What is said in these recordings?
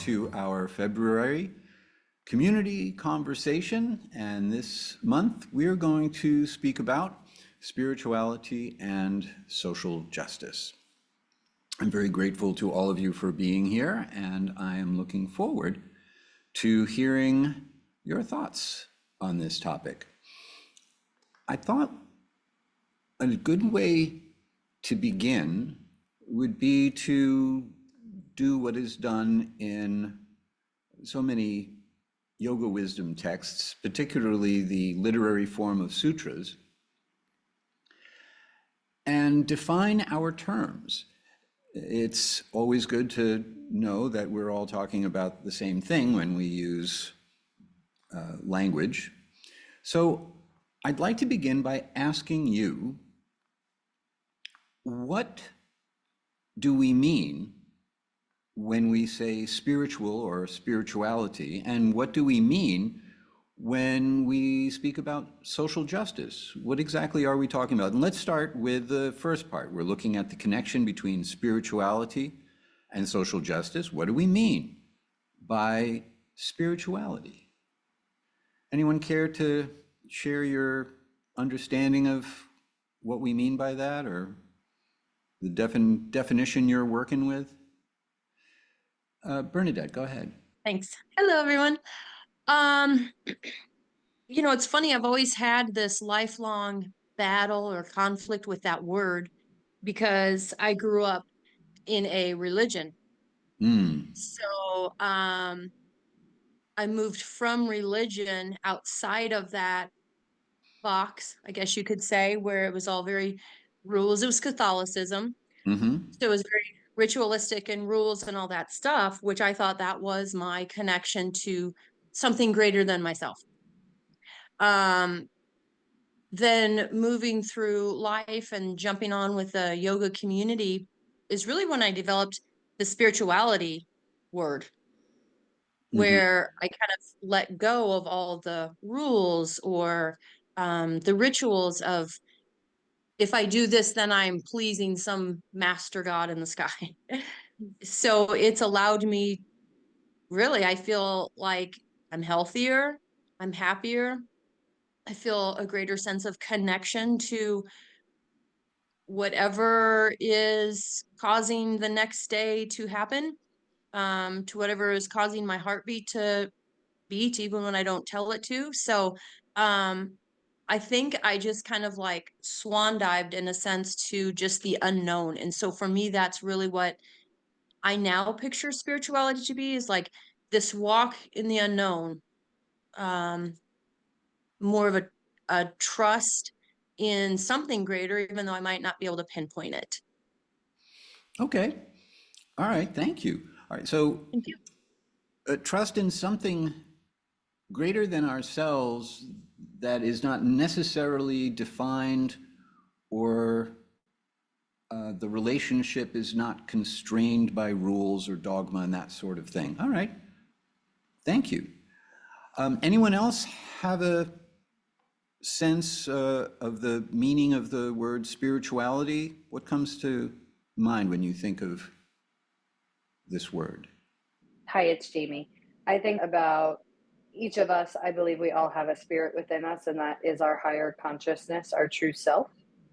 to our February community conversation, and this month we're going to speak about spirituality and social justice. I'm very grateful to all of you for being here, and I am looking forward to hearing your thoughts on this topic. I thought a good way to begin would be to do what is done in so many yoga wisdom texts, particularly the literary form of sutras, and define our terms. It's always good to know that we're all talking about the same thing when we use language. So I'd like to begin by asking you, what do we mean when we say spiritual or spirituality, and what do we mean when we speak about social justice? What exactly are we talking about? And let's start with the first part. We're looking at the connection between spirituality and social justice. What do we mean by spirituality? Anyone care to share your understanding of what we mean by that, or the definition you're working with? Bernadette, go ahead. Thanks. Hello, everyone. It's funny, I've always had this lifelong battle or conflict with that word because I grew up in a religion. So I moved from religion outside of that box, I guess you could say, where it was all very rules. It was Catholicism. So it was very ritualistic and rules and all that stuff, which I thought that was my connection to something greater than myself. Then moving through life and jumping on with the yoga community is really when I developed the spirituality word, where I kind of let go of all the rules or the rituals of, if I do this, then I'm pleasing some master god in the sky. So it's allowed me, really, I feel like I'm healthier, I'm happier, I feel a greater sense of connection to whatever is causing the next day to happen, to whatever is causing my heartbeat to beat, even when I don't tell it to. So I think I just kind of like swan dived in a sense to just the unknown. And so for me, that's really what I now picture spirituality to be, is like this walk in the unknown, more of a trust in something greater, even though I might not be able to pinpoint it. Okay. All right. Thank you. All right. So Thank you. trust in something greater than ourselves that is not necessarily defined, or the relationship is not constrained by rules or dogma and that sort of thing. All right. Thank you. Anyone else have a sense of the meaning of the word spirituality? What comes to mind when you think of this word? Hi, it's Jamie. I think about each of us. I believe we all have a spirit within us, and that is our higher consciousness, our true self.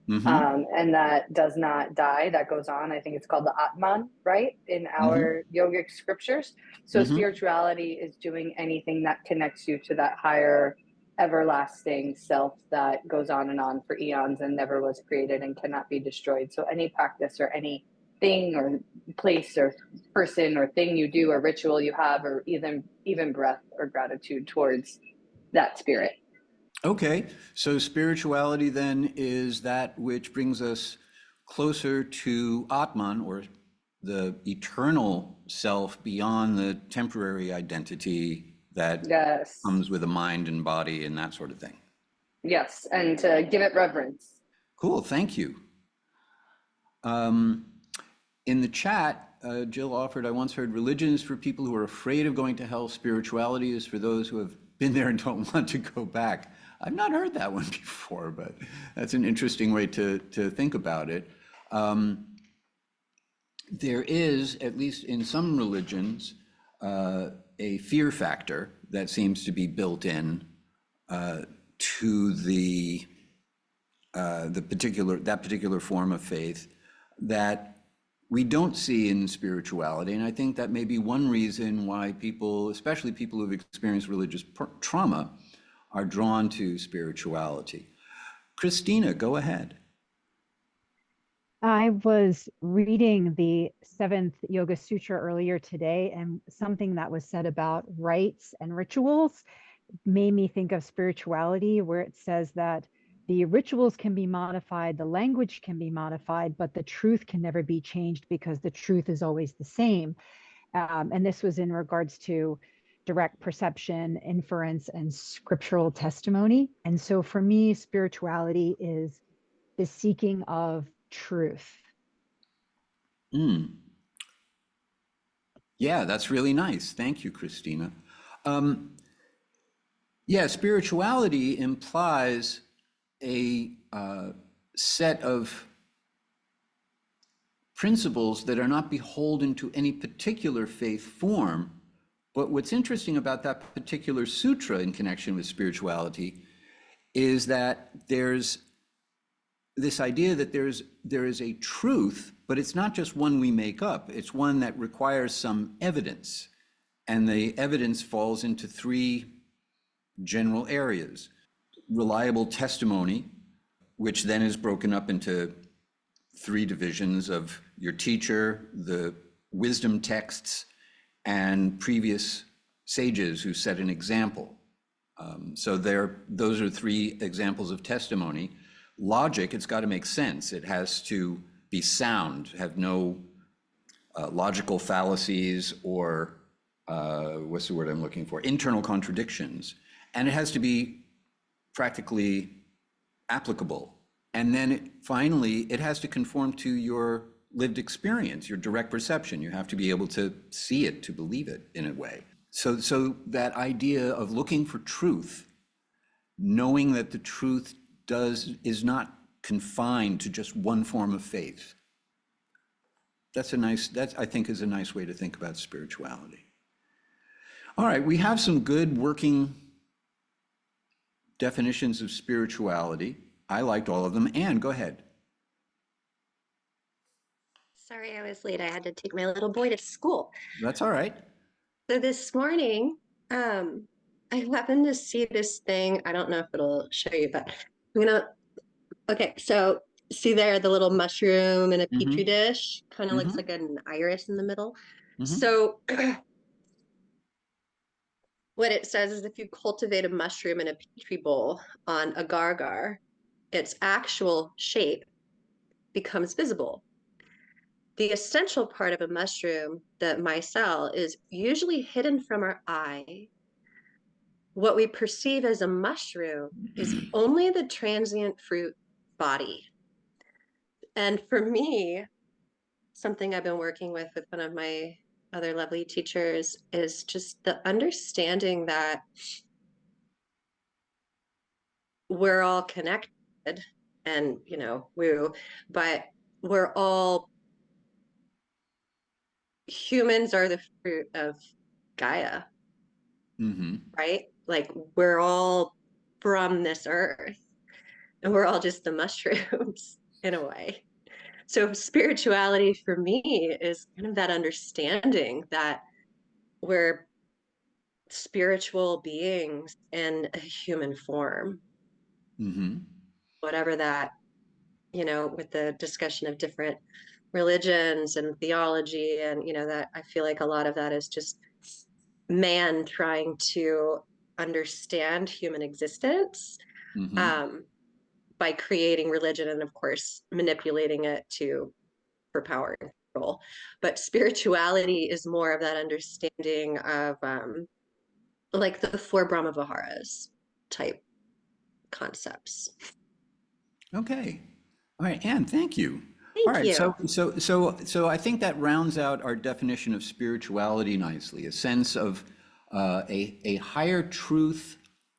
And that does not die, that goes on. I think it's called the Atman, right, in our yogic scriptures. So spirituality is doing anything that connects you to that higher, everlasting self that goes on for eons and never was created and cannot be destroyed. So any practice or any thing or place or person or thing you do or ritual you have, or even breath or gratitude towards that spirit. Okay, so spirituality then is that which brings us closer to Atman, or the eternal self beyond the temporary identity that comes with a mind and body and that sort of thing. Yes, and to give it reverence. Cool, thank you. In the chat, Jill offered, I once heard, religion is for people who are afraid of going to hell. Spirituality is for those who have been there and don't want to go back. I've not heard that one before, but that's an interesting way to think about it. There is, at least in some religions, a fear factor that seems to be built in to that particular form of faith that we don't see in spirituality. And I think that may be one reason why people, especially people who've experienced religious trauma, are drawn to spirituality. Christina, go ahead. I was reading the seventh Yoga Sutra earlier today, and something that was said about rites and rituals made me think of spirituality, where it says that the rituals can be modified, the language can be modified, but the truth can never be changed because the truth is always the same. And this was in regards to direct perception, inference, and scriptural testimony. And so for me, spirituality is the seeking of truth. Yeah, that's really nice. Thank you, Christina. Yeah, spirituality implies a set of principles that are not beholden to any particular faith form. But what's interesting about that particular sutra in connection with spirituality is that there's this idea that there is a truth, but it's not just one we make up. It's one that requires some evidence. And the evidence falls into three general areas: reliable testimony, which then is broken up into three divisions of your teacher, the wisdom texts, and previous sages who set an example. So those are three examples of testimony. Logic, it's got to make sense. It has to be sound, have no logical fallacies or what's the word I'm looking for? Internal contradictions. And it has to be practically applicable. And then finally, it has to conform to your lived experience, your direct perception. You have to be able to see it, to believe it in a way. So that idea of looking for truth, knowing that the truth is not confined to just one form of faith. That I think is a nice way to think about spirituality. All right, we have some good working definitions of spirituality. I liked all of them. Anne, go ahead. Sorry, I was late. I had to take my little boy to school. That's all right. So this morning, I happened to see this thing. I don't know if it'll show you, but okay, so see there, the little mushroom in a petri dish, kind of looks like an iris in the middle. So what it says is if you cultivate a mushroom in a petri bowl on agar-agar, its actual shape becomes visible. The essential part of a mushroom, the micelle, is usually hidden from our eye. What we perceive as a mushroom is only the transient fruit body. And for me, something I've been working with one of my other lovely teachers is just the understanding that we're all connected and, but we're all humans are the fruit of Gaia, right? Like we're all from this earth and we're all just the mushrooms in a way. So spirituality for me is kind of that understanding that we're spiritual beings in a human form. Whatever that, with the discussion of different religions and theology and that I feel like a lot of that is just man trying to understand human existence by creating religion and of course manipulating it for power and control. But spirituality is more of that understanding of like the four Brahma Viharas type concepts. Okay. All right, Anne, thank you. Thank you. So I think that rounds out our definition of spirituality nicely, a sense of a higher truth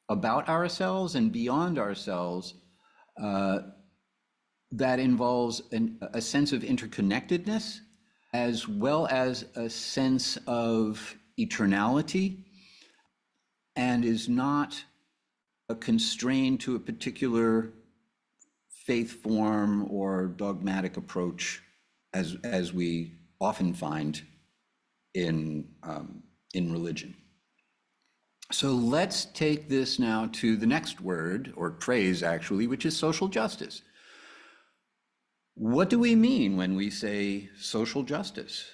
about ourselves and beyond ourselves that involves a sense of interconnectedness, as well as a sense of eternality and is not constrained to a particular faith form or dogmatic approach as we often find in religion. So let's take this now to the next word, or phrase actually, which is social justice. What do we mean when we say social justice?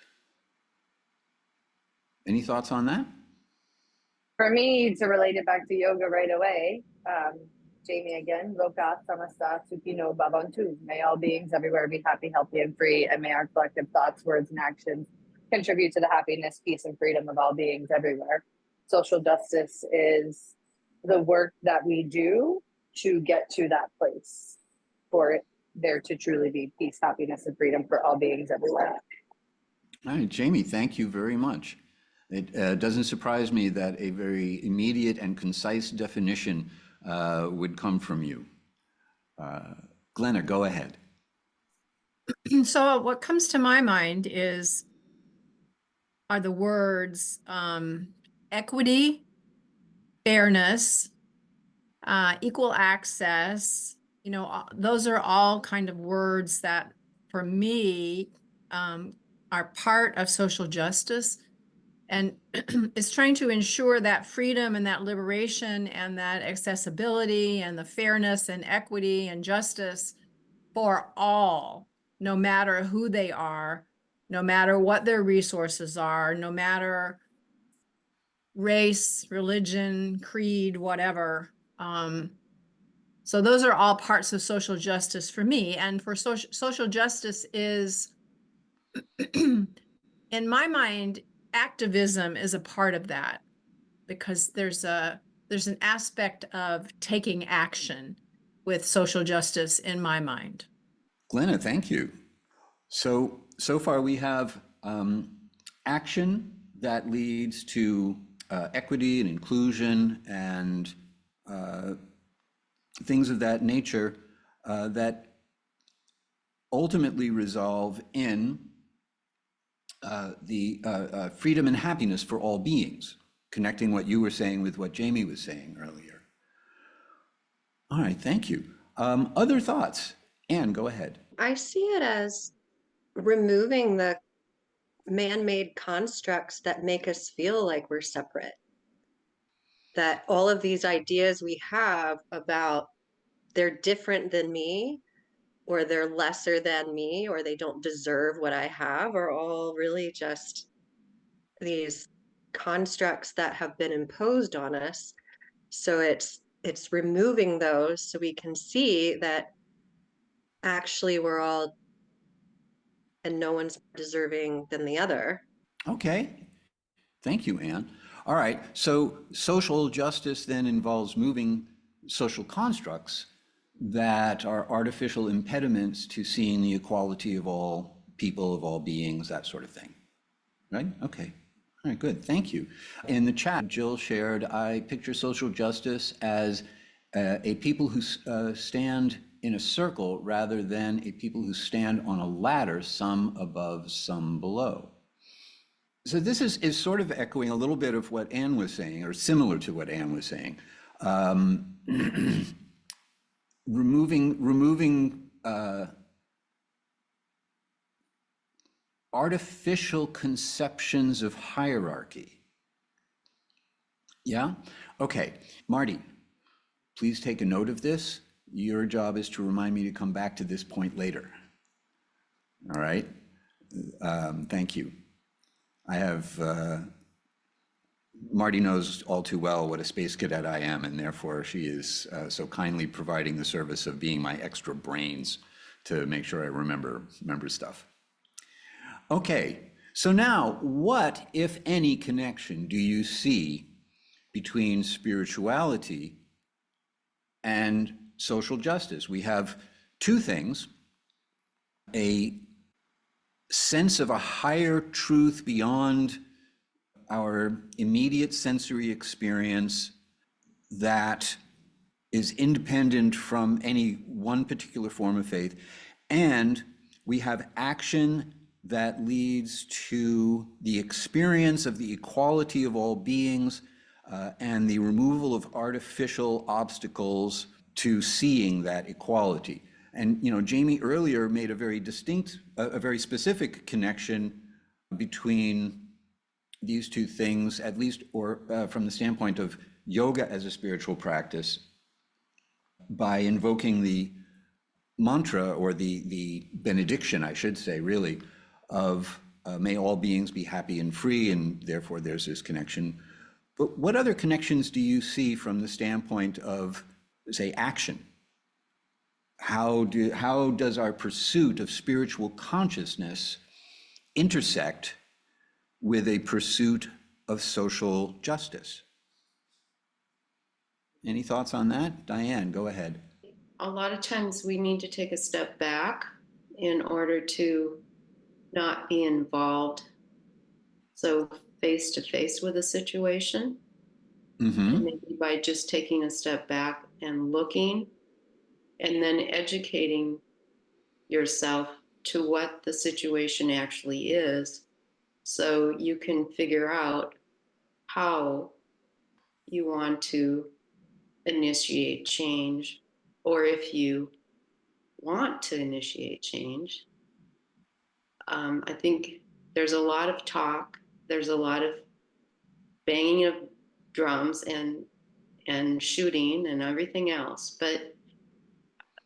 Any thoughts on that? For me, to relate it back to yoga right away, Jamie again, Loka Samasta Sukhino Bhavantu. May all beings everywhere be happy, healthy, and free, and may our collective thoughts, words, and actions contribute to the happiness, peace, and freedom of all beings everywhere. Social justice is the work that we do to get to that place, for it there to truly be peace, happiness, and freedom for all beings everywhere. All right, Jamie, thank you very much. It doesn't surprise me that a very immediate and concise definition would come from you. Glenna, go ahead. So what comes to my mind are the words equity, fairness, equal access. You know, those are all kind of words that, for me, are part of social justice. And it's trying to ensure that freedom and that liberation and that accessibility and the fairness and equity and justice for all, no matter who they are, no matter what their resources are, no matter race, religion, creed, whatever. So those are all parts of social justice for me. And for social justice is, in my mind, activism is a part of that, because there's an aspect of taking action with social justice in my mind. Glenna, thank you. So far we have action that leads to equity and inclusion and things of that nature that ultimately resolve in the freedom and happiness for all beings, connecting what you were saying with what Jamie was saying earlier. All right, thank you. Other thoughts? Anne, go ahead. I see it as removing the man-made constructs that make us feel like we're separate. That all of these ideas we have about they're different than me, or they're lesser than me, or they don't deserve what I have, are all really just these constructs that have been imposed on us. So it's removing those so we can see that actually we're all, and no one's more deserving than the other. Okay, thank you, Anne. All right, so social justice then involves moving social constructs that are artificial impediments to seeing the equality of all people, of all beings, that sort of thing, right? Okay, all right, good, thank you. In the chat, Jill shared, I picture social justice as a people who stand in a circle rather than a people who stand on a ladder, some above, some below. So this is sort of echoing a little bit of what Anne was saying, or similar to what Anne was saying. Removing artificial conceptions of hierarchy. Yeah? Okay, Marty, please take a note of this. Your job is to remind me to come back to this point later. All right? Thank you. I have, Marty knows all too well what a space cadet I am, and therefore she is so kindly providing the service of being my extra brains to make sure I remember stuff. Okay, so now what, if any, connection do you see between spirituality and social justice? We have two things: a sense of a higher truth beyond our immediate sensory experience that is independent from any one particular form of faith, and we have action that leads to the experience of the equality of all beings and the removal of artificial obstacles to seeing that equality. And, you know, Jamie earlier made a very distinct, a very specific connection between these two things, at least, or from the standpoint of yoga as a spiritual practice, by invoking the mantra, or the benediction, I should say, really, of may all beings be happy and free, and therefore there's this connection. But what other connections do you see from the standpoint of, say, action? How does our pursuit of spiritual consciousness intersect with a pursuit of social justice? Any thoughts on that? Diane, go ahead. A lot of times we need to take a step back in order to not be involved so face to face with a situation. And maybe by just taking a step back and looking, and then educating yourself to what the situation actually is, so you can figure out how you want to initiate change, or if you want to initiate change. I think there's a lot of talk, there's a lot of banging of drums and shooting and everything else, but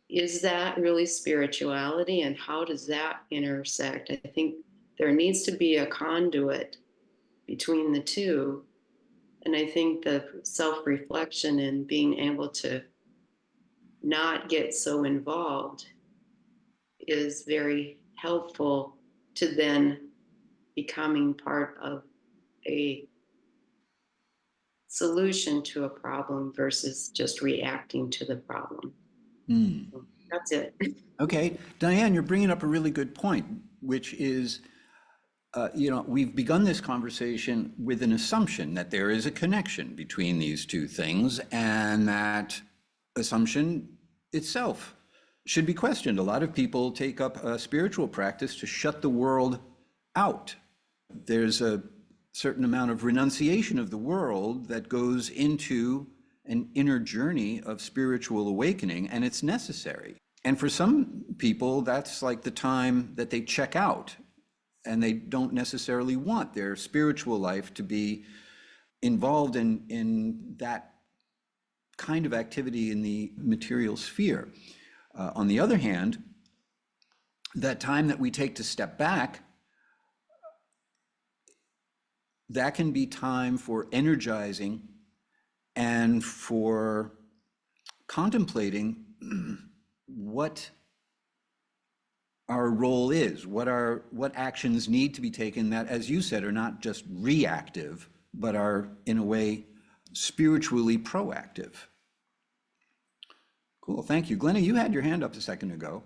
is that really spirituality, and how does that intersect? I think there needs to be a conduit between the two. And I think the self-reflection and being able to not get so involved is very helpful to then becoming part of a solution to a problem versus just reacting to the problem. So that's it. Okay, Diane, you're bringing up a really good point, which is, you know, we've begun this conversation with an assumption that there is a connection between these two things, and that assumption itself should be questioned. A lot of people take up a spiritual practice to shut the world out. There's a certain amount of renunciation of the world that goes into an inner journey of spiritual awakening, and it's necessary. And for some people, that's like the time that they check out, and they don't necessarily want their spiritual life to be involved in that kind of activity in the material sphere. On the other hand, that time that we take to step back, that can be time for energizing and for contemplating what our role is, what actions need to be taken that, as you said, are not just reactive, but are in a way spiritually proactive. Cool, thank you. Glenna, you had your hand up a second ago.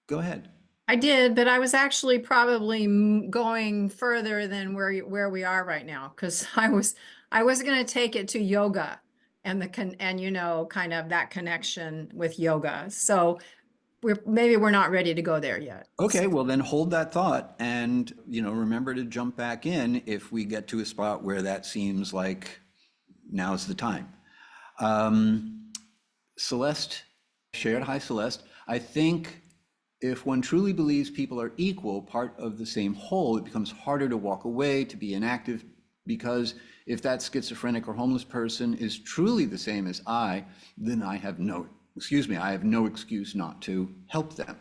Go ahead. I did, but I was actually probably going further than where we are right now, because I was going to take it to yoga and you know, kind of that connection with yoga. So maybe we're not ready to go there yet. Okay, well then hold that thought, and you know, remember to jump back in if we get to a spot where that seems like now's the time. Celeste shared. Hi, Celeste. I think if one truly believes people are equal, part of the same whole, it becomes harder to walk away, to be inactive, because if that schizophrenic or homeless person is truly the same as I, then I have no excuse not to help them.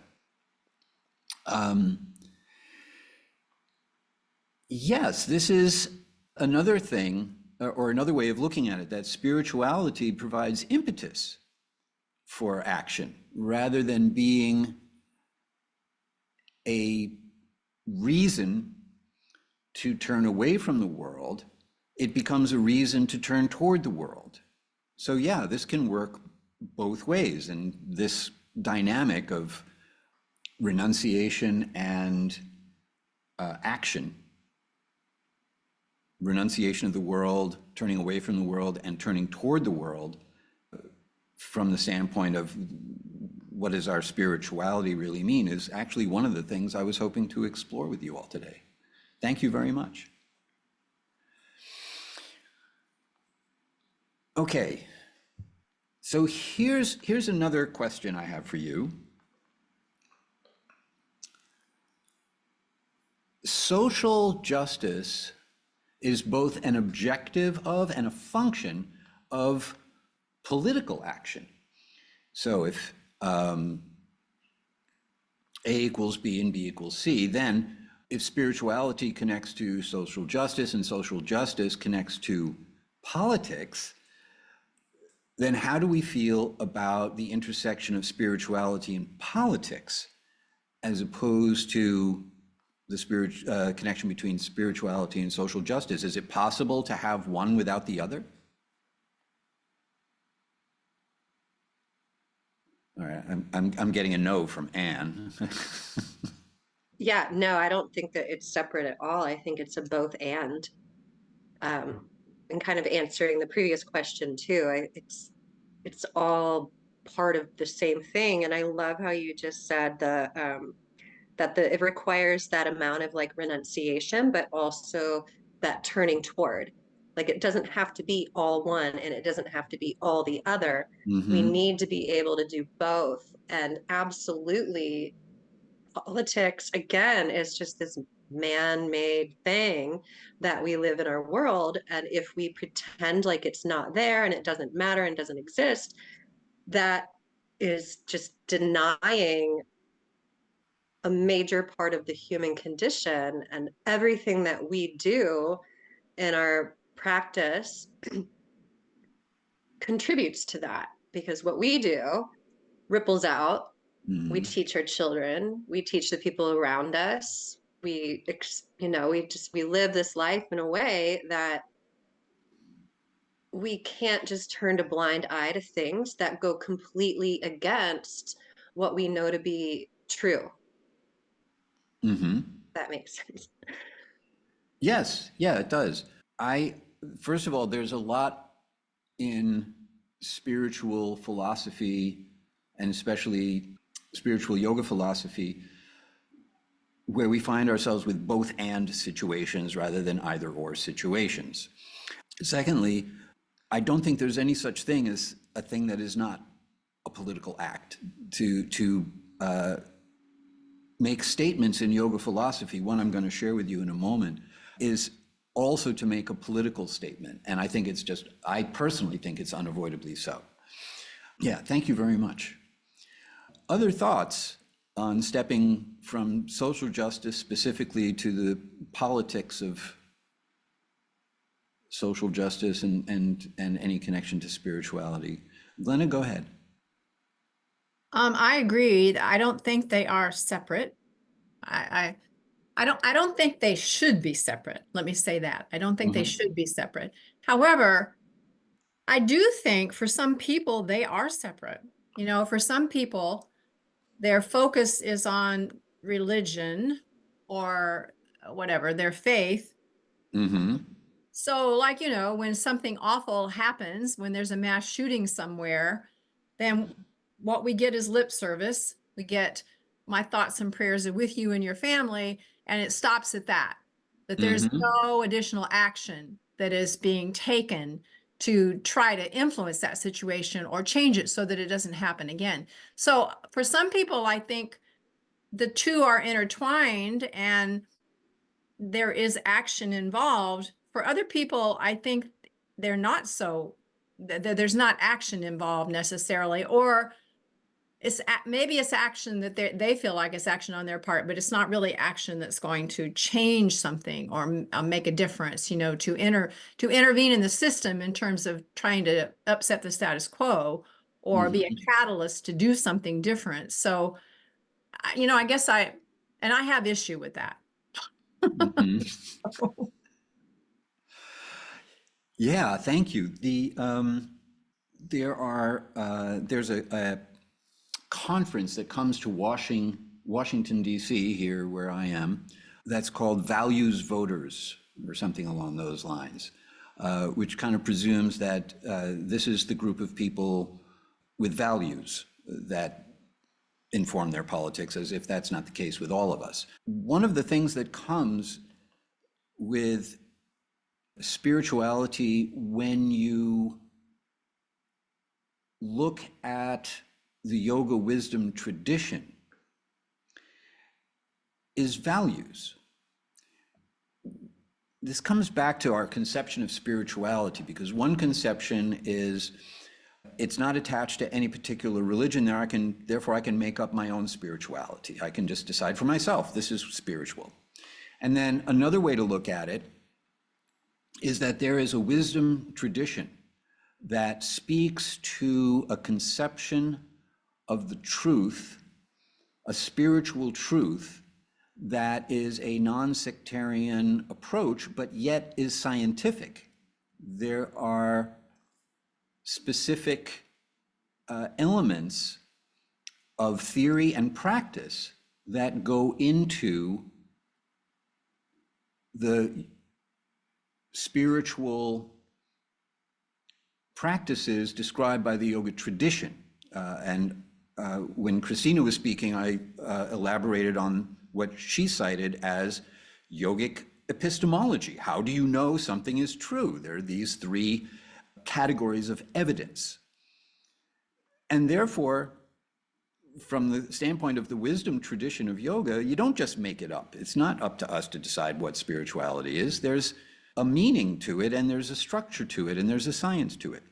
Yes, this is another thing, or another way of looking at it, that spirituality provides impetus for action rather than being a reason to turn away from the world. It becomes a reason to turn toward the world. So yeah, this can work both ways, and this dynamic of renunciation and action, renunciation of the world, turning away from the world, and turning toward the world from the standpoint of what does our spirituality really mean is actually one of the things I was hoping to explore with you all today. Thank you very much. Okay, so here's another question I have for you. Social justice is both an objective of and a function of political action. So if A equals B and B equals C, then if spirituality connects to social justice and social justice connects to politics, then how do we feel about the intersection of spirituality and politics as opposed to the connection between spirituality and social justice? Is it possible to have one without the other? All right, I'm getting a no from Anne. Yeah, no, I don't think that it's separate at all. I think it's a both and. And kind of answering the previous question too, it's all part of the same thing. And I love how you just said it requires that amount of like renunciation, but also that turning toward. Like it doesn't have to be all one and it doesn't have to be all the other. We need to be able to do both. And absolutely, politics, again, is just this man-made thing that we live in our world. And if we pretend like it's not there and it doesn't matter and doesn't exist, that is just denying a major part of the human condition. And everything that we do in our practice contributes to that, because what we do ripples out. We teach our children, we teach the people around us. We live this life in a way that we can't just turn a blind eye to things that go completely against what we know to be true. That makes sense. Yes, yeah, it does. First of all, there's a lot in spiritual philosophy, and especially spiritual yoga philosophy, where we find ourselves with both and situations rather than either or situations. Secondly, I don't think there's any such thing as a thing that is not a political act. To make statements in yoga philosophy, one I'm going to share with you in a moment, is also to make a political statement. And I personally think it's unavoidably so. Yeah, thank you very much. Other thoughts on stepping from social justice specifically to the politics of social justice and any connection to spirituality? Glenna, go ahead. I agree. I don't think they are separate. I don't think they should be separate. Let me say that. I don't think they should be separate. However, I do think for some people they are separate. For some people, their focus is on religion or whatever, their faith. So when something awful happens, when there's a mass shooting somewhere, then what we get is lip service. We get my thoughts and prayers are with you and your family, and it stops at that. That there's no additional action that is being taken to try to influence that situation or change it so that it doesn't happen again. So for some people, I think the two are intertwined and there is action involved. For other people, I think they're not there's not action involved necessarily, or maybe it's action that they feel like it's action on their part, but it's not really action that's going to change something or make a difference, to intervene in the system in terms of trying to upset the status quo or be a catalyst to do something different. So, I guess I have issue with that. Yeah, thank you. There's a conference that comes to Washington, D.C., here where I am, that's called Values Voters or something along those lines, which kind of presumes that this is the group of people with values that inform their politics, as if that's not the case with all of us. One of the things that comes with spirituality when you look at the yoga wisdom tradition is values. This comes back to our conception of spirituality, because one conception is it's not attached to any particular religion. Therefore I can make up my own spirituality. I can just decide for myself, this is spiritual. And then another way to look at it is that there is a wisdom tradition that speaks to a conception of the truth, a spiritual truth, that is a non-sectarian approach, but yet is scientific. There are specific elements of theory and practice that go into the spiritual practices described by the yoga tradition. When Christina was speaking, I elaborated on what she cited as yogic epistemology. How do you know something is true? There are these three categories of evidence. And therefore, from the standpoint of the wisdom tradition of yoga, you don't just make it up. It's not up to us to decide what spirituality is. There's a meaning to it, and there's a structure to it, and there's a science to it.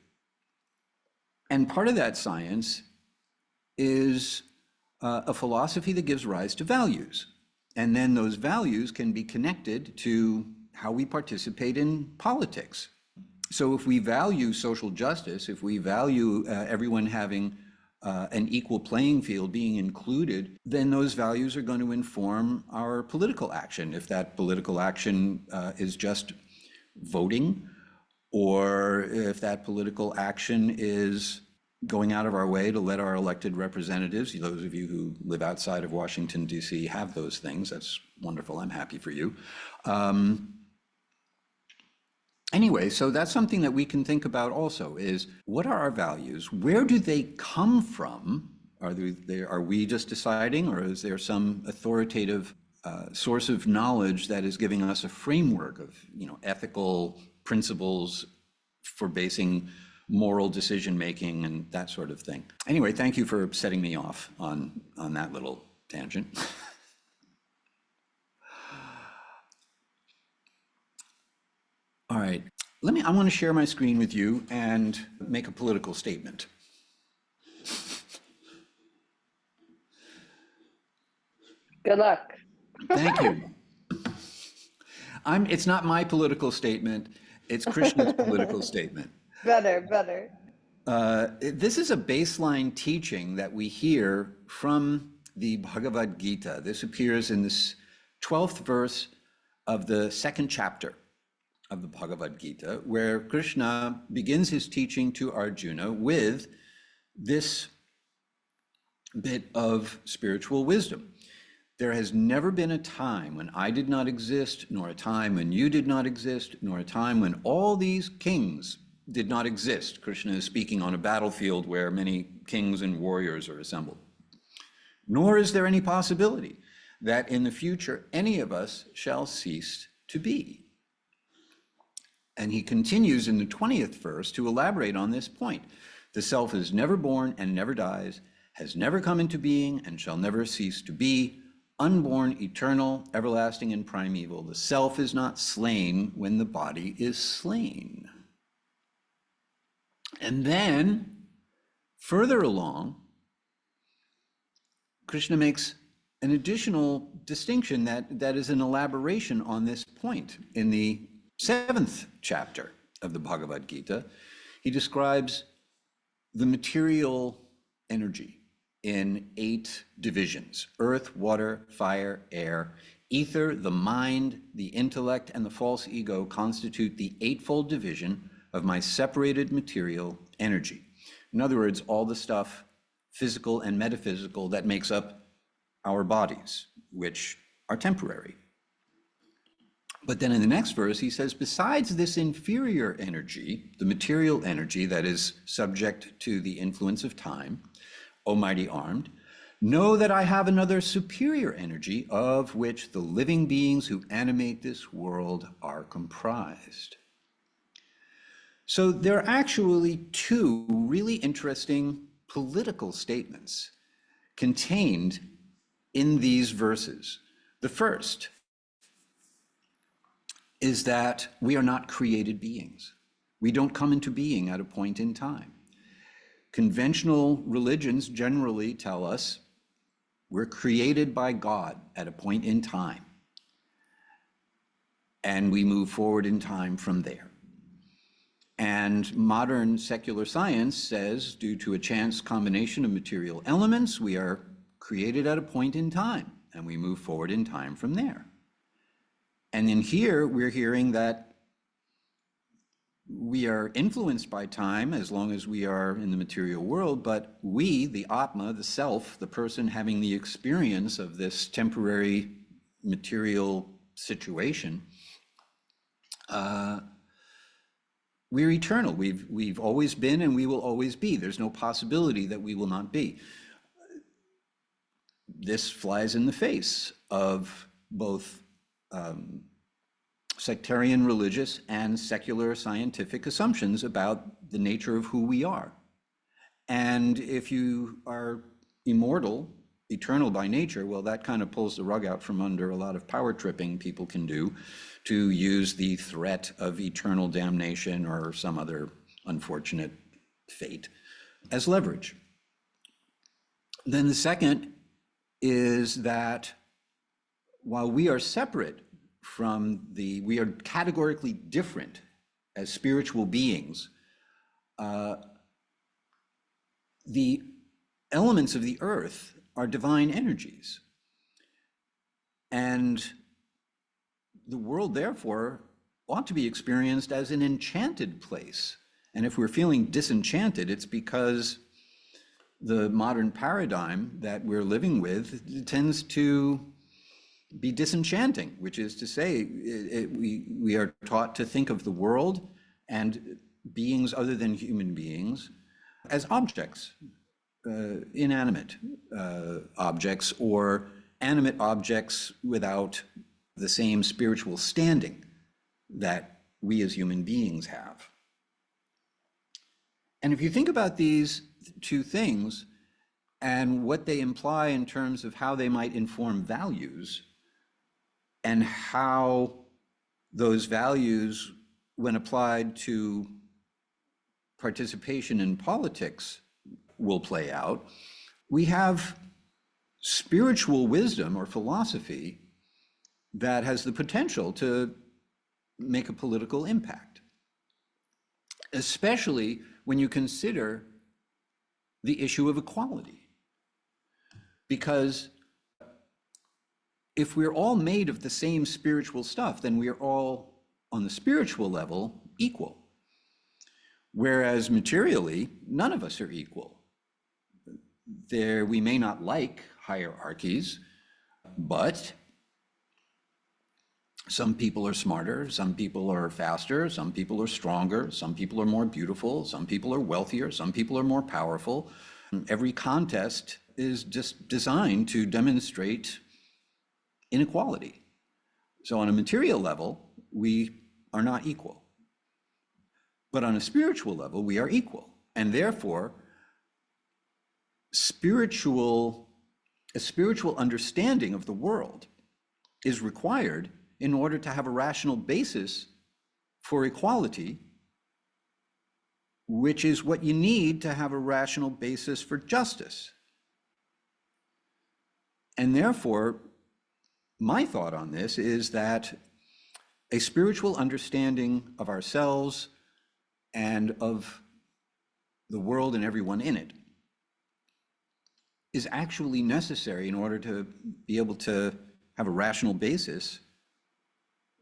And part of that science is a philosophy that gives rise to values. And then those values can be connected to how we participate in politics. So if we value social justice, if we value everyone having an equal playing field, being included, then those values are going to inform our political action. If that political action is just voting, or if that political action is going out of our way to let our elected representatives, those of you who live outside of Washington, D.C., have those things. That's wonderful. I'm happy for you. Anyway, so that's something that we can think about also, is what are our values? Where do they come from? Are we just deciding, or is there some authoritative source of knowledge that is giving us a framework of ethical principles for basing moral decision-making and that sort of thing? Anyway, thank you for setting me off on that little tangent. All right, I want to share my screen with you and make a political statement. Good luck. Thank you. It's not my political statement, it's Krishna's political statement. Better. This is a baseline teaching that we hear from the Bhagavad Gita. This appears in this 12th verse of the 2nd chapter of the Bhagavad Gita, where Krishna begins his teaching to Arjuna with this bit of spiritual wisdom. There has never been a time when I did not exist, nor a time when you did not exist, nor a time when all these kings did not exist. Krishna is speaking on a battlefield where many kings and warriors are assembled. Nor is there any possibility that in the future any of us shall cease to be. And he continues in the 20th verse to elaborate on this point. The self is never born and never dies, has never come into being and shall never cease to be, unborn, eternal, everlasting, and primeval. The self is not slain when the body is slain. And then, further along, Krishna makes an additional distinction that is an elaboration on this point. In the 7th chapter of the Bhagavad Gita, he describes the material energy in 8 divisions: earth, water, fire, air, ether, the mind, the intellect, and the false ego constitute the 8-fold division of my separated material energy. In other words, all the stuff, physical and metaphysical, that makes up our bodies, which are temporary. But then in the next verse, he says, besides this inferior energy, the material energy that is subject to the influence of time, O mighty armed, Know that I have another superior energy of which the living beings who animate this world are comprised. So there are actually two really interesting political statements contained in these verses. The first is that we are not created beings. We don't come into being at a point in time. Conventional religions generally tell us we're created by God at a point in time, and we move forward in time from there. And modern secular science says, due to a chance combination of material elements, we are created at a point in time, and we move forward in time from there. And in here, we're hearing that we are influenced by time as long as we are in the material world, but we, the Atma, the self, the person having the experience of this temporary material situation, we're eternal. We've always been and we will always be. There's no possibility that we will not be. This flies in the face of both sectarian religious and secular scientific assumptions about the nature of who we are. And if you are immortal, eternal by nature, well, that kind of pulls the rug out from under a lot of power tripping people can do to use the threat of eternal damnation or some other unfortunate fate as leverage. Then the second is that while we are separate from we are categorically different as spiritual beings, the elements of the earth are divine energies. And the world, therefore, ought to be experienced as an enchanted place. And if we're feeling disenchanted, it's because the modern paradigm that we're living with tends to be disenchanting, which is to say, we are taught to think of the world and beings other than human beings as objects, inanimate objects, or animate objects without the same spiritual standing that we as human beings have. And if you think about these two things and what they imply in terms of how they might inform values, and how those values, when applied to participation in politics, will play out, we have spiritual wisdom or philosophy that has the potential to make a political impact, especially when you consider the issue of equality. Because if we're all made of the same spiritual stuff, then we are all, on the spiritual level, equal. Whereas materially, none of us are equal. We may not like hierarchies, but some people are smarter, some people are faster, some people are stronger, some people are more beautiful, some people are wealthier, some people are more powerful. Every contest is just designed to demonstrate inequality. So on a material level, we are not equal. But on a spiritual level, we are equal. And therefore, a spiritual understanding of the world is required in order to have a rational basis for equality, which is what you need to have a rational basis for justice. And therefore, my thought on this is that a spiritual understanding of ourselves and of the world and everyone in it is actually necessary in order to be able to have a rational basis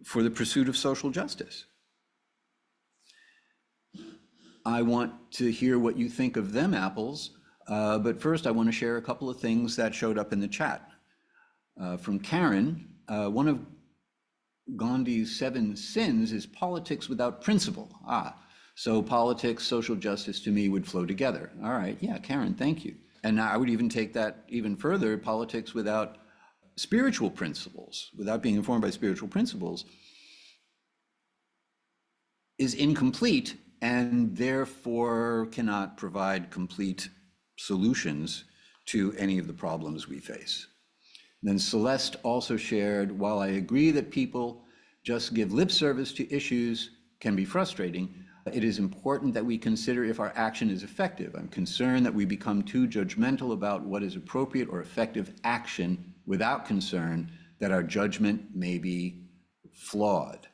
for the pursuit of social justice. I want to hear what you think of them apples, but first I want to share a couple of things that showed up in the chat. From Karen, one of Gandhi's 7 sins is politics without principle. So politics, social justice to me would flow together. All right, yeah, Karen, thank you. And I would even take that even further, politics without spiritual principles, without being informed by spiritual principles, is incomplete and therefore cannot provide complete solutions to any of the problems we face. Then Celeste also shared, while I agree that people just give lip service to issues can be frustrating, it is important that we consider if our action is effective. I'm concerned that we become too judgmental about what is appropriate or effective action without concern that our judgment may be flawed.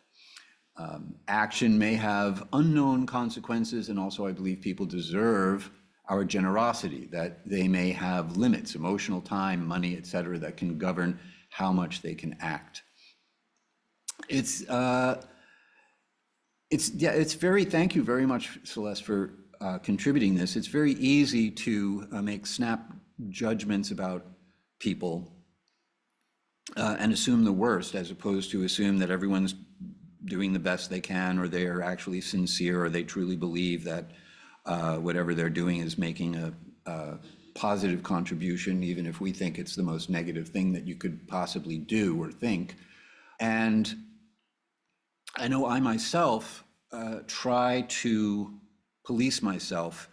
Action may have unknown consequences, and also I believe people deserve our generosity, that they may have limits, emotional time, money, etc., that can govern how much they can act. It's very, thank you very much, Celeste, for contributing this. It's very easy to make snap judgments about people and assume the worst, as opposed to assume that everyone's doing the best they can, or they are actually sincere, or they truly believe that whatever they're doing is making a positive contribution, even if we think it's the most negative thing that you could possibly do or think. And I know I myself try to police myself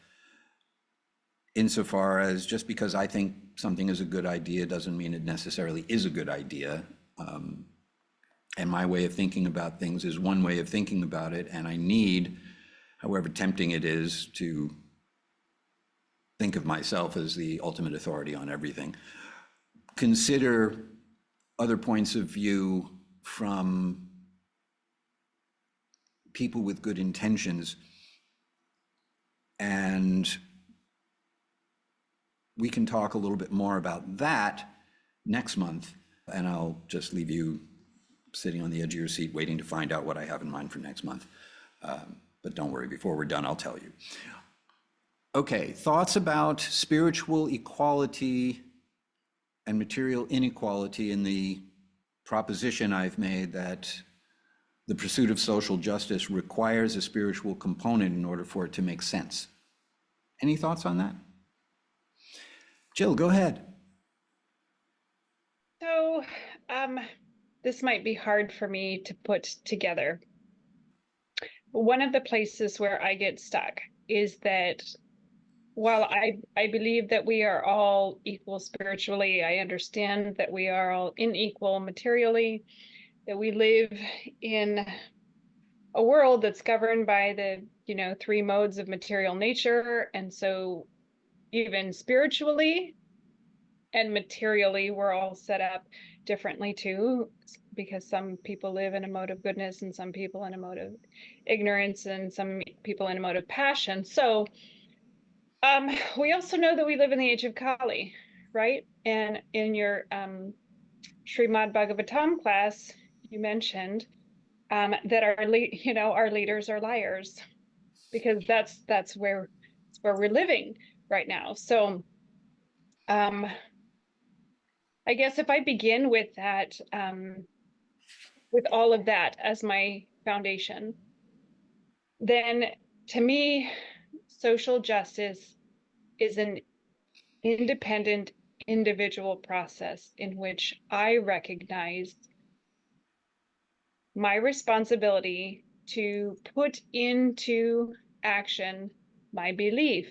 insofar as just because I think something is a good idea doesn't mean it necessarily is a good idea. And my way of thinking about things is one way of thinking about it, and I need, however tempting it is, to think of myself as the ultimate authority on everything. Consider other points of view from people with good intentions, and we can talk a little bit more about that next month, and I'll just leave you sitting on the edge of your seat waiting to find out what I have in mind for next month. But don't worry, before we're done, I'll tell you. Okay, thoughts about spiritual equality and material inequality in the proposition I've made that the pursuit of social justice requires a spiritual component in order for it to make sense. Any thoughts on that? Jill, go ahead. So this might be hard for me to put together. One of the places where I get stuck is that while I believe that we are all equal spiritually, I understand that we are all unequal materially, that we live in a world that's governed by the, 3 modes of material nature. And so even spiritually and materially, we're all set up differently too, because some people live in a mode of goodness and some people in a mode of ignorance and some people in a mode of passion. So we also know that we live in the age of Kali, right? And in your Srimad Bhagavatam class, you mentioned that our leaders are liars, because that's where we're living right now. So I guess if I begin with that, with all of that as my foundation, then to me, social justice is an independent individual process in which I recognize my responsibility to put into action my belief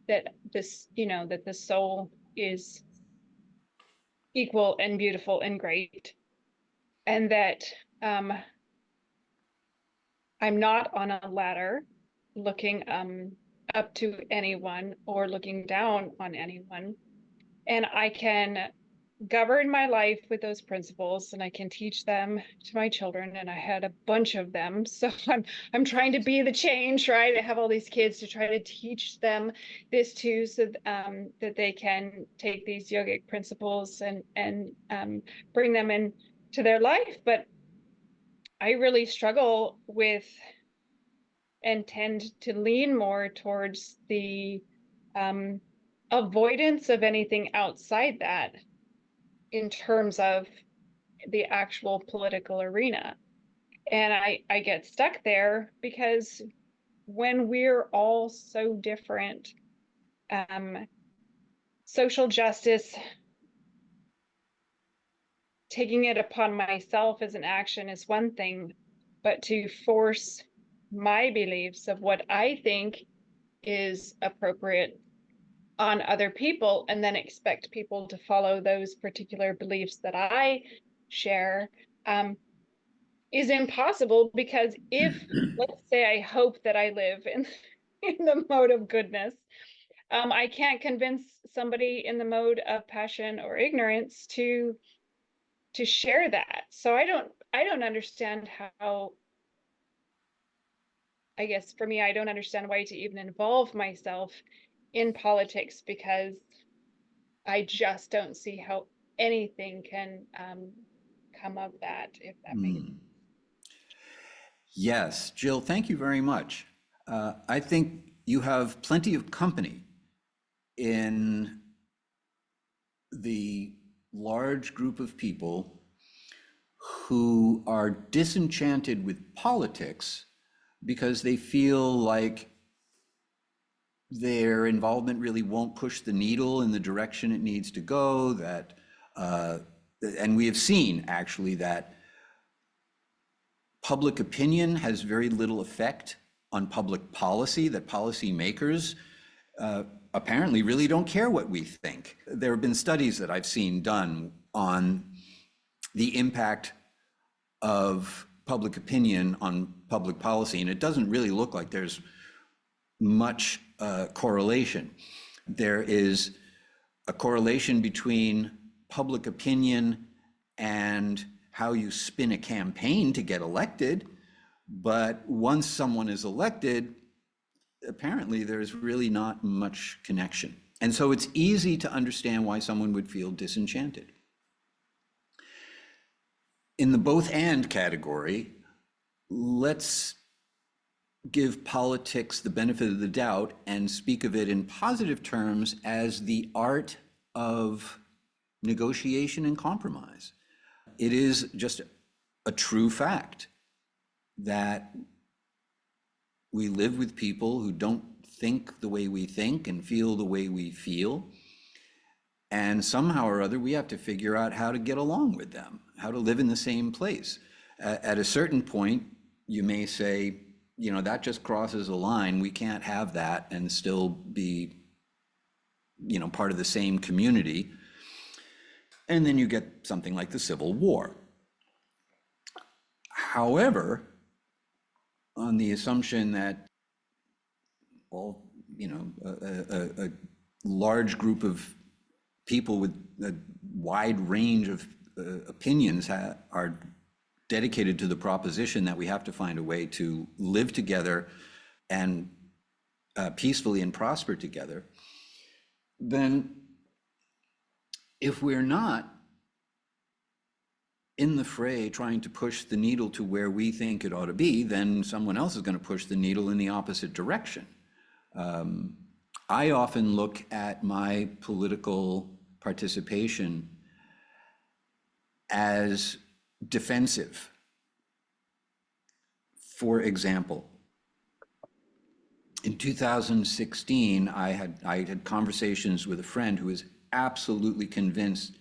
that that the soul is equal and beautiful and great, and that I'm not on a ladder looking up to anyone or looking down on anyone, and I can govern my life with those principles, and I can teach them to my children, and I had a bunch of them, so I'm trying to be the change, right? I have all these kids to try to teach them this too, so that they can take these yogic principles and bring them into their life. But I really struggle with and tend to lean more towards the avoidance of anything outside that in terms of the actual political arena. And I get stuck there because when we're all so different, social justice, taking it upon myself as an action is one thing, but to force my beliefs of what I think is appropriate on other people and then expect people to follow those particular beliefs that I share is impossible, because if, let's say, I hope that I live in the mode of goodness, I can't convince somebody in the mode of passion or ignorance to share that. So I don't understand how, I guess for me, I don't understand why to even involve myself in politics, because I just don't see how anything can come of that, if that makes sense. Yes, Jill, thank you very much. I think you have plenty of company in the large group of people who are disenchanted with politics because they feel like their involvement really won't push the needle in the direction it needs to go, and we have seen actually that public opinion has very little effect on public policy, that policymakers apparently really don't care what we think. There have been studies that I've seen done on the impact of public opinion on public policy, and it doesn't really look like there's much correlation. There is a correlation between public opinion and how you spin a campaign to get elected, but once someone is elected, apparently there's really not much connection. And so it's easy to understand why someone would feel disenchanted. In the both and category, let's give politics the benefit of the doubt and speak of it in positive terms as the art of negotiation and compromise. It is just a true fact that we live with people who don't think the way we think and feel the way we feel. And somehow or other, we have to figure out how to get along with them, how to live in the same place. At a certain point, you may say, you know, that just crosses a line. We can't have that and still be, you know, part of the same community. And then you get something like the Civil War. However, on the assumption that all, you know, a large group of people with a wide range of opinions are dedicated to the proposition that we have to find a way to live together and peacefully and prosper together, then if we're not in the fray trying to push the needle to where we think it ought to be, then someone else is going to push the needle in the opposite direction. I often look at my political participation as defensive. For example, in 2016, I had conversations with a friend who was absolutely convinced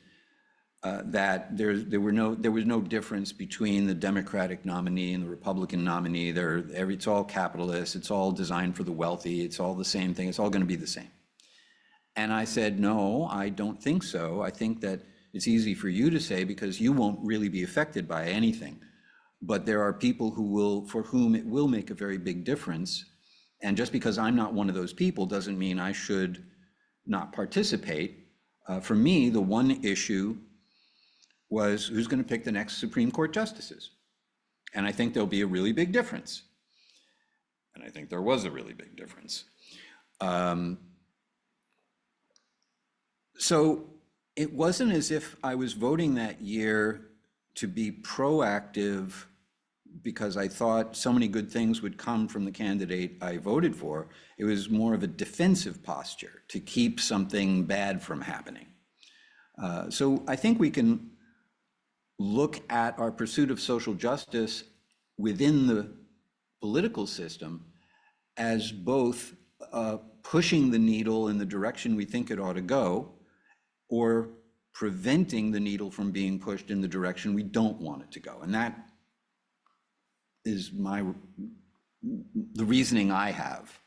that there was no difference between the Democratic nominee and the Republican nominee. It's all capitalist, it's all designed for the wealthy, it's all the same thing, it's all going to be the same. And I said, no, I don't think so. I think that it's easy for you to say because you won't really be affected by anything. But there are people for whom it will make a very big difference. And just because I'm not one of those people doesn't mean I should not participate. For me, the one issue was who's going to pick the next Supreme Court justices. And I think there'll be a really big difference. And I think there was a really big difference. So it wasn't as if I was voting that year to be proactive because I thought so many good things would come from the candidate I voted for. It was more of a defensive posture to keep something bad from happening. So I think we can look at our pursuit of social justice within the political system as both pushing the needle in the direction we think it ought to go, or preventing the needle from being pushed in the direction we don't want it to go. And that is the reasoning I have,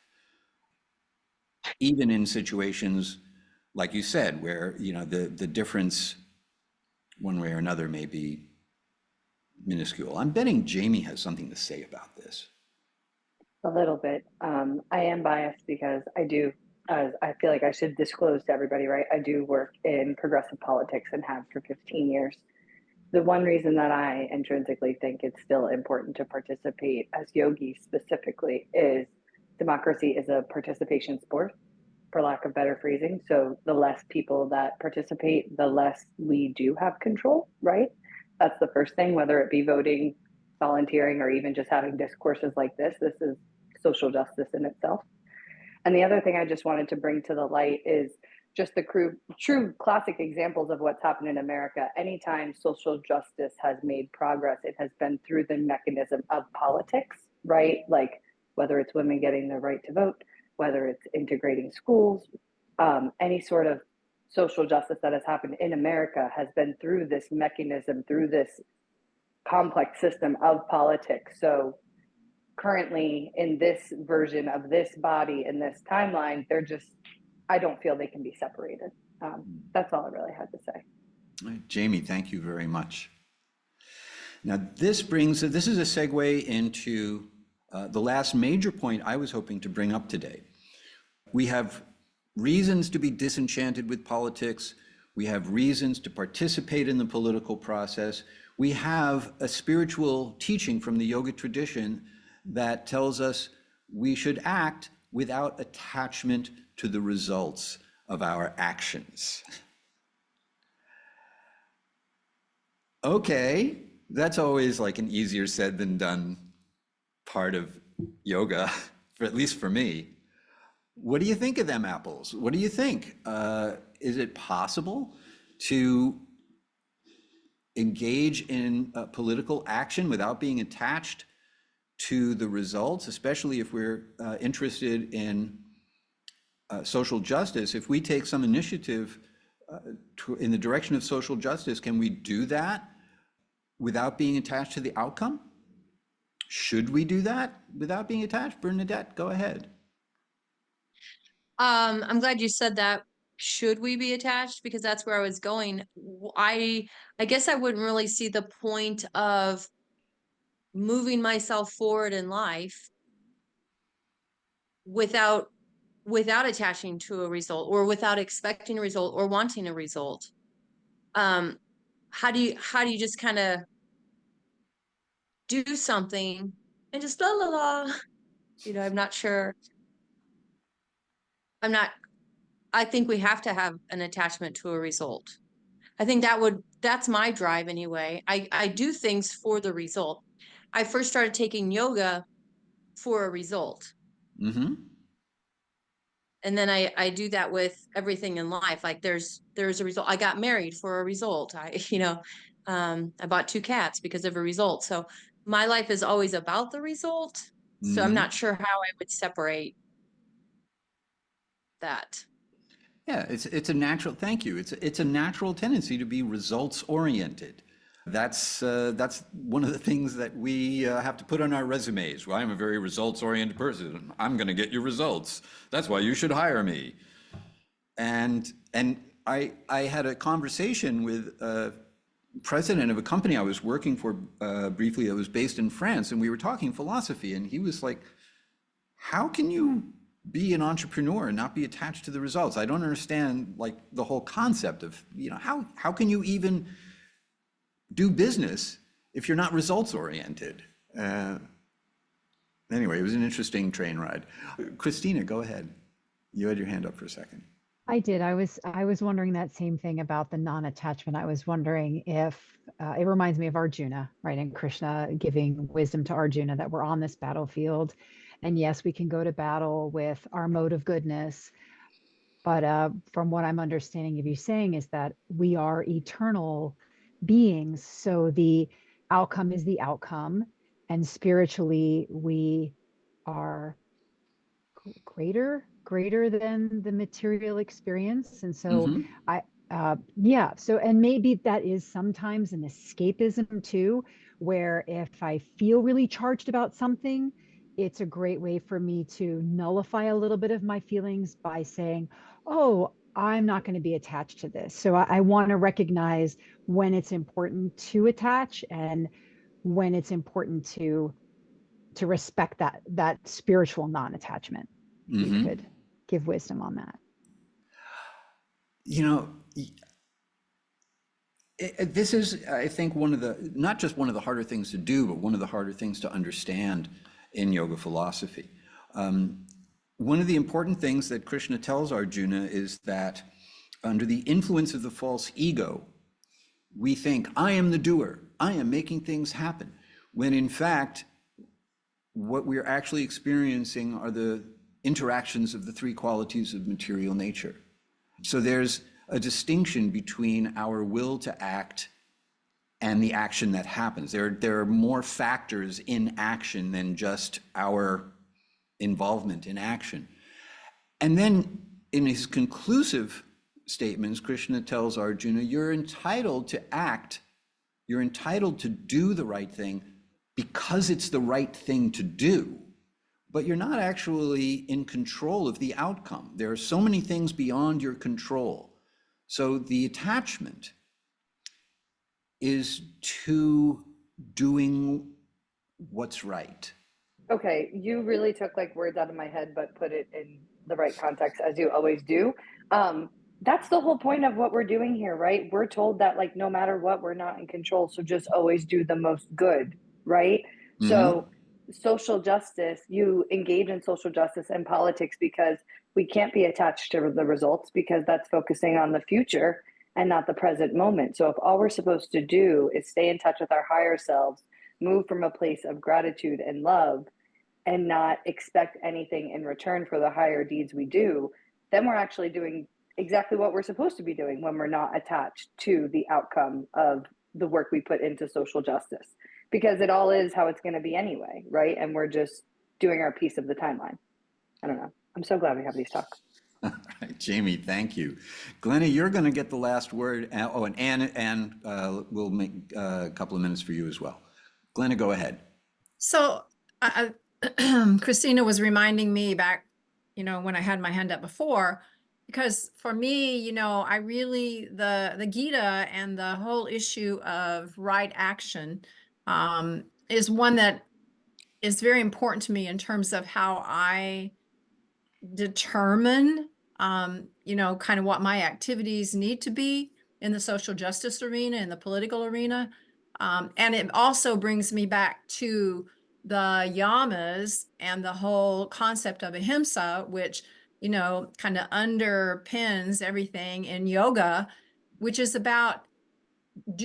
even in situations like you said, where the difference one way or another may be minuscule. I'm betting Jamie has something to say about this. A little bit. I am biased because I feel like I should disclose to everybody, right? I do work in progressive politics and have for 15 years. The one reason that I intrinsically think it's still important to participate as yogis specifically is democracy is a participation sport, for lack of better phrasing. So the less people that participate, the less we do have control, right? That's the first thing, whether it be voting, volunteering, or even just having discourses like this. This is social justice in itself. And the other thing I just wanted to bring to the light is just the true classic examples of what's happened in America. Anytime social justice has made progress, it has been through the mechanism of politics, right? Like whether it's women getting the right to vote, whether it's integrating schools, any sort of social justice that has happened in America has been through this mechanism, through this complex system of politics. So currently in this version of this body, in this timeline, I don't feel they can be separated. That's all I really had to say. Jamie, thank you very much. Now this is a segue into the last major point I was hoping to bring up today. We have reasons to be disenchanted with politics. We have reasons to participate in the political process. We have a spiritual teaching from the yoga tradition that tells us we should act without attachment to the results of our actions. Okay, that's always like an easier said than done part of yoga, at least for me. What do you think of them apples? What do you think? Is it possible to engage in political action without being attached to the results, especially if we're interested in social justice? If we take some initiative in the direction of social justice, can we do that without being attached to the outcome? Should we do that without being attached? Bernadette, go ahead. I'm glad you said that. Should we be attached? Because that's where I was going. I guess I wouldn't really see the point of moving myself forward in life without attaching to a result, or without expecting a result or wanting a result. How do you just kind of do something and just la la la? I'm not sure. I think we have to have an attachment to a result. I think that's my drive anyway. I do things for the result. I first started taking yoga for a result. Mm-hmm. And then I do that with everything in life. Like there's a result. I got married for a result. I bought 2 cats because of a result. So my life is always about the result. So I'm not sure how I would separate that. Yeah, it's a natural, thank you. It's a natural tendency to be results oriented. That's one of the things that we have to put on our resumes. Well, I'm a very results oriented person. I'm going to get your results. That's why you should hire me. And I had a conversation with a president of a company I was working for briefly that was based in France, and we were talking philosophy, and he was like, how can you be an entrepreneur and not be attached to the results? I don't understand like the whole concept of, how can you even do business if you're not results oriented? Anyway, it was an interesting train ride. Christina, go ahead. You had your hand up for a second. I did. I was wondering that same thing about the non-attachment. I was wondering if it reminds me of Arjuna, right? And Krishna giving wisdom to Arjuna that we're on this battlefield. And yes, we can go to battle with our mode of goodness. But from what I'm understanding of you saying is that we are eternal beings. So the outcome is the outcome. And spiritually, we are greater than the material experience. And so Yeah. So, and maybe that is sometimes an escapism too, where if I feel really charged about something, it's a great way for me to nullify a little bit of my feelings by saying, oh, I'm not going to be attached to this. So I want to recognize when it's important to attach and when it's important to respect that spiritual non-attachment. You could give wisdom on that. You know, this is, I think, one of the, not just one of the harder things to do, but one of the harder things to understand in yoga philosophy. One of the important things that Krishna tells Arjuna is that under the influence of the false ego, we think, I am the doer, I am making things happen, when in fact, what we're actually experiencing are the interactions of the three qualities of material nature. So there's a distinction between our will to act and the action that happens. There are more factors in action than just our involvement in action. And then in his conclusive statements, Krishna tells Arjuna, you're entitled to act, you're entitled to do the right thing because it's the right thing to do, but you're not actually in control of the outcome. There are so many things beyond your control. So the attachment is to doing what's right. Okay, you really took like words out of my head, but put it in the right context, as you always do. That's the whole point of what we're doing here, right? We're told that like no matter what, we're not in control, so just always do the most good, right? So social justice, you engage in social justice and politics because we can't be attached to the results, because that's focusing on the future and not the present moment. So if all we're supposed to do is stay in touch with our higher selves, move from a place of gratitude and love, and not expect anything in return for the higher deeds we do, then we're actually doing exactly what we're supposed to be doing when we're not attached to the outcome of the work we put into social justice, because it all is how it's going to be anyway, right? And we're just doing our piece of the timeline. I don't know. I'm so glad we have these talks. All right, Jamie, thank you. Glenna, you're going to get the last word. Oh, and Anne will make a couple of minutes for you as well. Glenna, go ahead. So Christina was reminding me back, when I had my hand up before, because for me, I really, the Gita and the whole issue of right action is one that is very important to me in terms of how I determine, kind of what my activities need to be in the social justice arena, in the political arena. And it also brings me back to the yamas and the whole concept of ahimsa, which, kind of underpins everything in yoga, which is about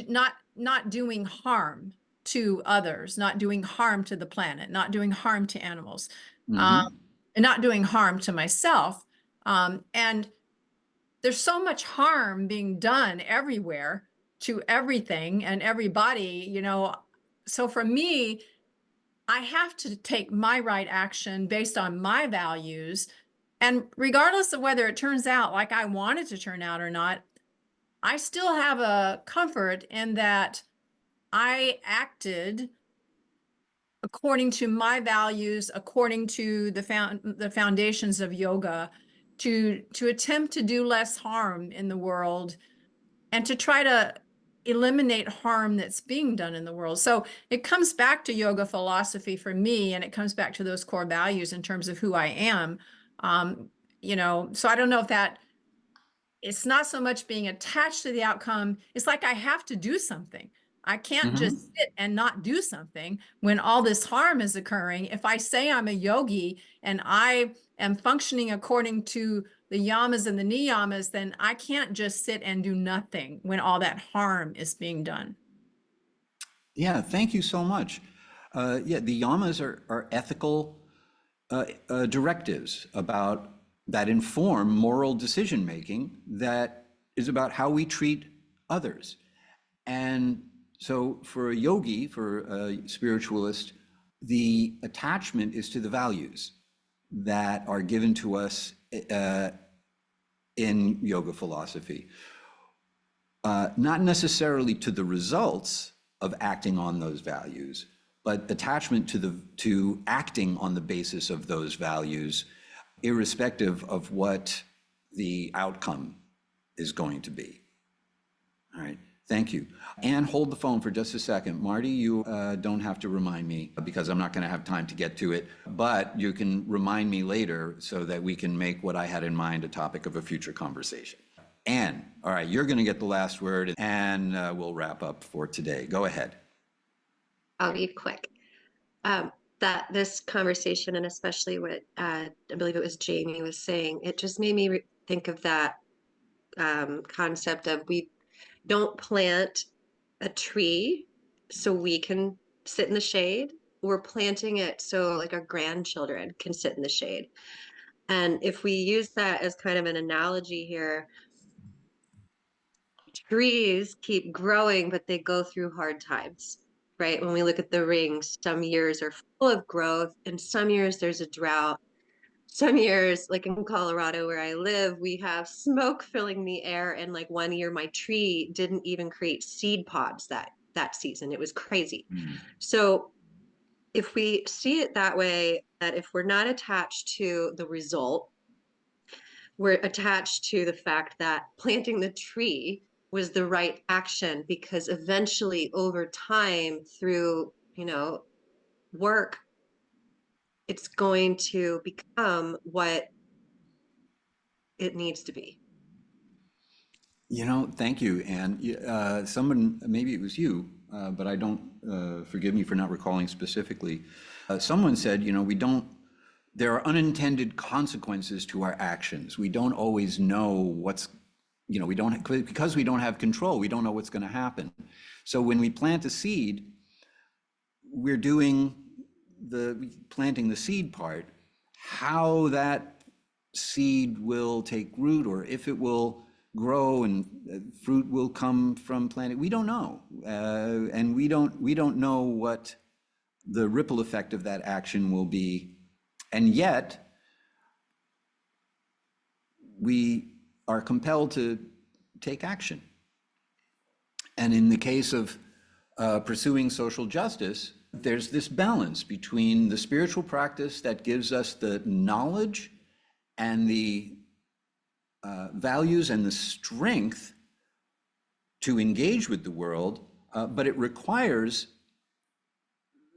not doing harm to others, not doing harm to the planet, not doing harm to animals, and not doing harm to myself. And there's so much harm being done everywhere to everything and everybody, So for me, I have to take my right action based on my values. And regardless of whether it turns out like I want it to turn out or not, I still have a comfort in that I acted according to my values, according to the foundations of yoga, to attempt to do less harm in the world and to try to eliminate harm that's being done in the world. So it comes back to yoga philosophy for me, and it comes back to those core values in terms of who I am. So I don't know if that, it's not so much being attached to the outcome. It's like I have to do something. I can't just sit and not do something when all this harm is occurring. If I say I'm a yogi and I am functioning according to the yamas and the niyamas, then I can't just sit and do nothing when all that harm is being done. Yeah, thank you so much. The yamas are ethical directives that inform moral decision making, that is about how we treat others. And so for a yogi, for a spiritualist, the attachment is to the values that are given to us in yoga philosophy. not necessarily to the results of acting on those values, but attachment to acting on the basis of those values, irrespective of what the outcome is going to be. All right, thank you. And hold the phone for just a second. Marty, you don't have to remind me because I'm not going to have time to get to it, but you can remind me later so that we can make what I had in mind a topic of a future conversation. Anne, all right, you're going to get the last word, and we'll wrap up for today. Go ahead. I'll be quick. That this conversation, and especially what I believe it was Jamie was saying, it just made me think of that concept of we don't plant a tree so we can sit in the shade. We're planting it so like our grandchildren can sit in the shade. And if we use that as kind of an analogy here, trees keep growing, but they go through hard times, right? When we look at the rings, some years are full of growth, and some years there's a drought. Some years, like in Colorado where I live, we have smoke filling the air. And like one year, my tree didn't even create seed pods that season. It was crazy. So if we see it that way, that if we're not attached to the result, we're attached to the fact that planting the tree was the right action, because eventually over time through, work, it's going to become what it needs to be. Thank you. And someone, maybe it was you, but I don't, forgive me for not recalling specifically. Someone said, there are unintended consequences to our actions. We don't always know what's, because we don't have control, we don't know what's going to happen. So when we plant a seed, we're doing planting the seed part. How that seed will take root, or if it will grow and fruit will come from planting, we don't know. And we don't know what the ripple effect of that action will be. And yet, we are compelled to take action. And in the case of pursuing social justice, there's this balance between the spiritual practice that gives us the knowledge and the values and the strength to engage with the world, but it requires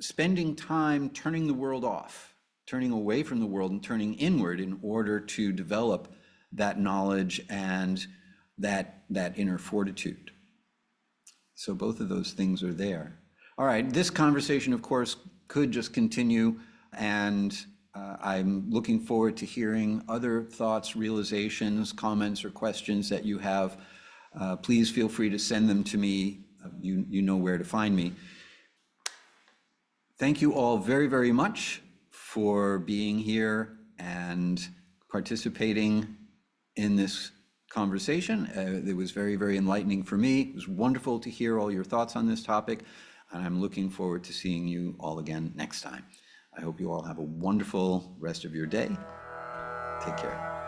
spending time turning the world off, turning away from the world and turning inward in order to develop that knowledge and that inner fortitude. So both of those things are there. All right, this conversation, of course, could just continue, and I'm looking forward to hearing other thoughts, realizations, comments, or questions that you have. Please feel free to send them to me. You know where to find me. Thank you all very, very much for being here and participating in this conversation. It was very, very enlightening for me. It was wonderful to hear all your thoughts on this topic, and I'm looking forward to seeing you all again next time. I hope you all have a wonderful rest of your day. Take care.